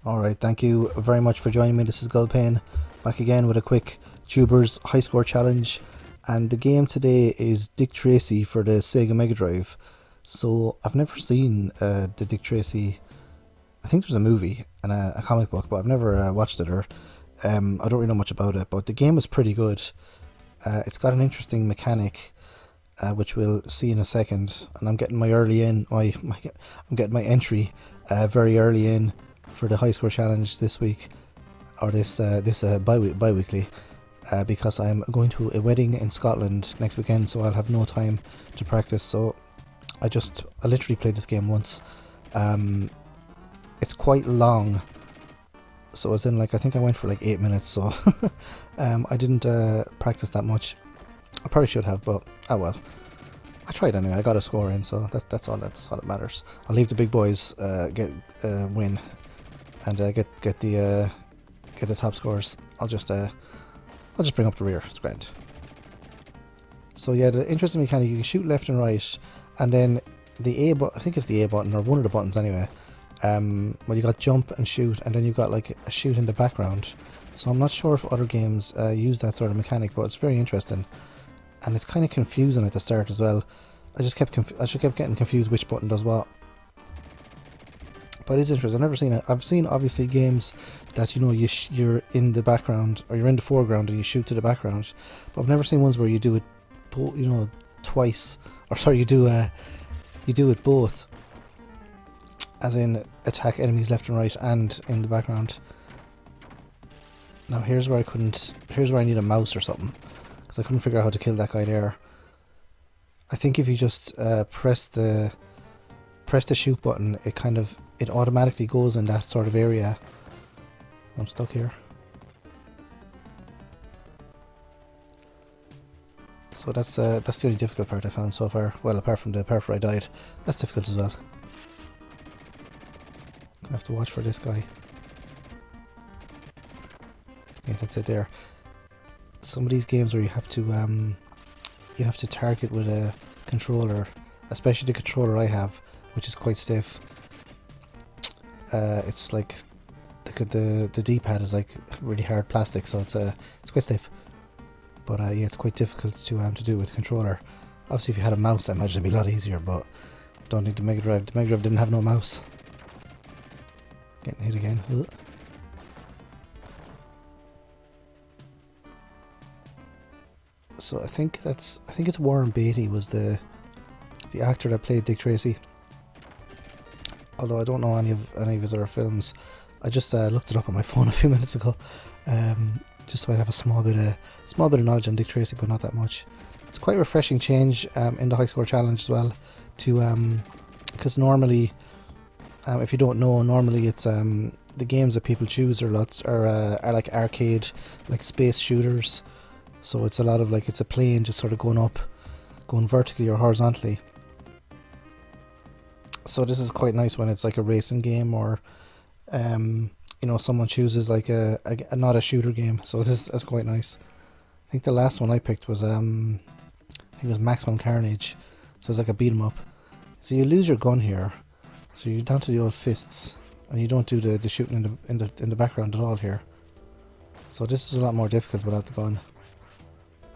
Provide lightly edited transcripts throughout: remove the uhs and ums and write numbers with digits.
Alright, thank you very much for joining me. This is Gulpain, back again with a quick Tubers high score challenge. And the game today is Dick Tracy for the Sega Mega Drive. So I've never seen the Dick Tracy. I think there's a movie and a comic book, but I've never watched it, or I don't really know much about it. But the game is pretty good. It's got an interesting mechanic, which we'll see in a second. And I'm getting my early in. I'm getting my entry very early in for the high score challenge this week, or this bi-weekly, because I'm going to a wedding in Scotland next weekend, so I'll have no time to practice. So I literally played this game once. It's quite long, so as in, like, I think I went for like 8 minutes, so I didn't practice that much. I probably should have, but oh well. I tried anyway. I got a score in, so that's all that matters. I'll leave the big boys win and get the top scores. I'll just bring up the rear. It's grand. So yeah, the interesting mechanic: you can shoot left and right, and then the A button. I think it's the A button, or one of the buttons anyway. Well, you got jump and shoot, and then you got like a shoot in the background. So I'm not sure if other games use that sort of mechanic, but it's very interesting, and it's kind of confusing at the start as well. I just kept getting confused which button does what. But it's interesting. I've never seen it. I've seen obviously games that, you know, you're in the background, or you're in the foreground and you shoot to the background. But I've never seen ones where you do it, you know, twice. Or sorry, you do it both, as in attack enemies left and right and in the background. Now here's where I need a mouse or something, because I couldn't figure out how to kill that guy there. I think if you just press the shoot button, it automatically goes in that sort of area. I'm stuck here. So that's the only difficult part I found so far. Well, apart from the part where I died, that's difficult as well. Gonna have to watch for this guy. Yeah, that's it there. Some of these games where you have to target with a controller, especially the controller I have, which is quite stiff. It's like the D-pad is like really hard plastic, so it's quite stiff. But yeah, it's quite difficult to do with the controller. Obviously, if you had a mouse, I imagine it'd be a lot easier. But I don't think the Mega Drive didn't have no mouse. Getting hit again. Ugh. So I think it's Warren Beatty was the actor that played Dick Tracy. Although I don't know any of his other films. I just looked it up on my phone a few minutes ago, just so I'd have a small bit of knowledge on Dick Tracy, but not that much. It's quite a refreshing change in the high score challenge as well, to because normally, if you don't know, normally it's the games that people choose are like arcade, like space shooters. So it's a lot of, like, it's a plane just sort of going vertically or horizontally. So this is quite nice when it's like a racing game, or you know, someone chooses like a not a shooter game. So that's quite nice. I think the last one I picked was I think it was Maximum Carnage. So it's like a beat 'em up. So you lose your gun here, so you're down to the old fists, and you don't do the shooting in the background at all here. So this is a lot more difficult without the gun,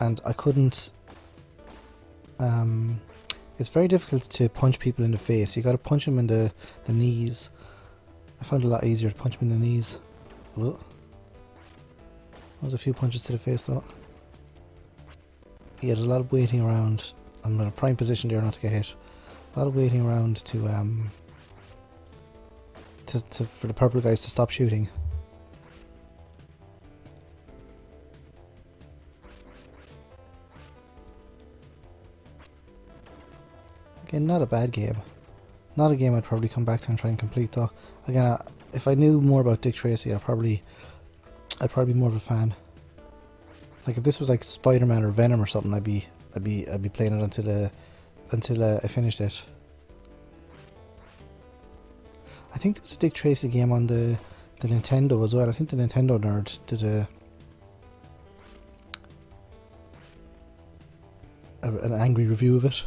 and I couldn't. It's very difficult to punch people in the face. You got to punch them in the knees. I found it a lot easier to punch them in the knees. Ugh. That was a few punches to the face though. Yeah, there's a lot of waiting around. I'm in a prime position there not to get hit. A lot of waiting around to for the purple guys to stop shooting. Again, not a bad game. Not a game I'd probably come back to and try and complete though. Again, if I knew more about Dick Tracy, I'd probably be more of a fan. Like if this was like Spider-Man or Venom or something, I'd be playing it until I finished it. I think there was a Dick Tracy game on the Nintendo as well. I think the Nintendo nerd did an angry review of it,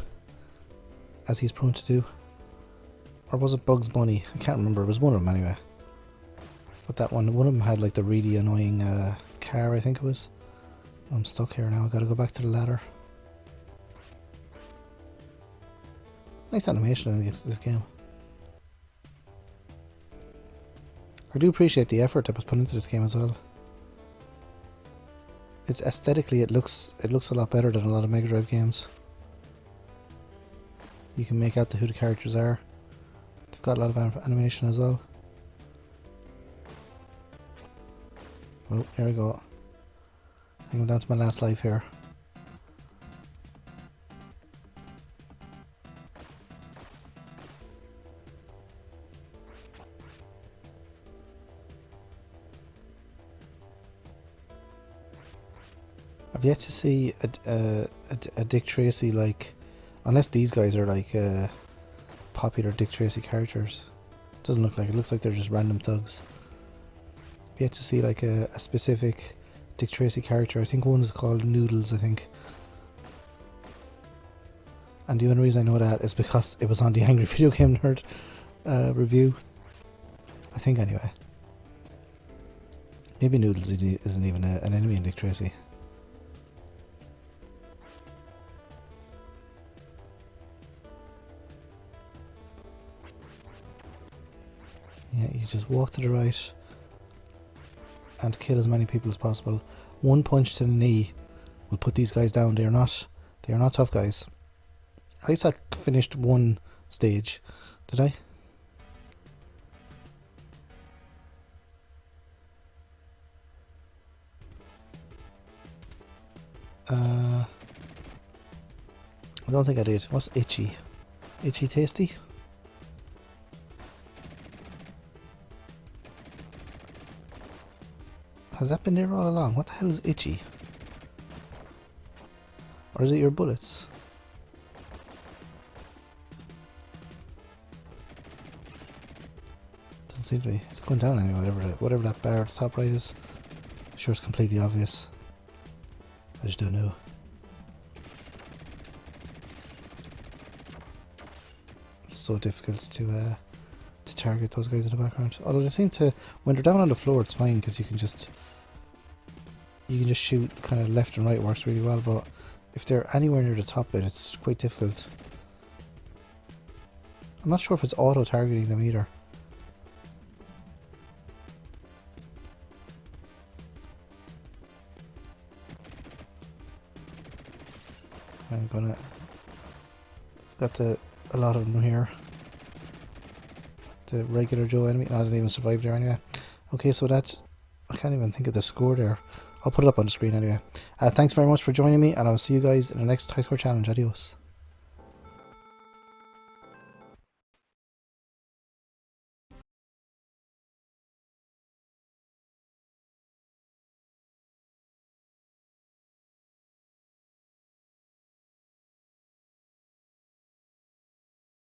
as he's prone to do. Or was it Bugs Bunny? I can't remember. It was one of them anyway. But that one of them had like the really annoying car, I think it was. I'm stuck here now, I gotta go back to the ladder. Nice animation in this game. I do appreciate the effort that was put into this game as well. It's aesthetically, it looks a lot better than a lot of Mega Drive games. You can make out who the characters are. They've got a lot of animation as well. Oh, here we go. I'm down to my last life here. I've yet to see a Dick Tracy, like, unless these guys are like popular Dick Tracy characters. Doesn't look like it. Looks like they're just random thugs. I've yet to see like a specific Dick Tracy character. I think one is called Noodles, I think. And the only reason I know that is because it was on the Angry Video Game Nerd review. I think anyway. Maybe Noodles isn't even an enemy in Dick Tracy. Yeah, you just walk to the right and kill as many people as possible. One punch to the knee will put these guys down. They are not tough guys. At least I finished one stage. Did I? I don't think I did. What's itchy? Itchy tasty? Has that been there all along? What the hell is itchy? Or is it your bullets? Doesn't seem to be. It's going down anyway, whatever that bar at the top right is. I'm sure it's completely obvious. I just don't know. It's so difficult to target those guys in the background. Although they seem to, when they're down on the floor, it's fine because you can just shoot kind of left and right. Works really well. But if they're anywhere near the top bit, it's quite difficult. I'm not sure if it's auto targeting them either. I'm gonna. I've got a lot of them here. The regular Joe enemy. No, I didn't even survive there anyway. Okay, so that's. I can't even think of the score there. I'll put it up on the screen anyway. Thanks very much for joining me, and I'll see you guys in the next high score challenge. Adios.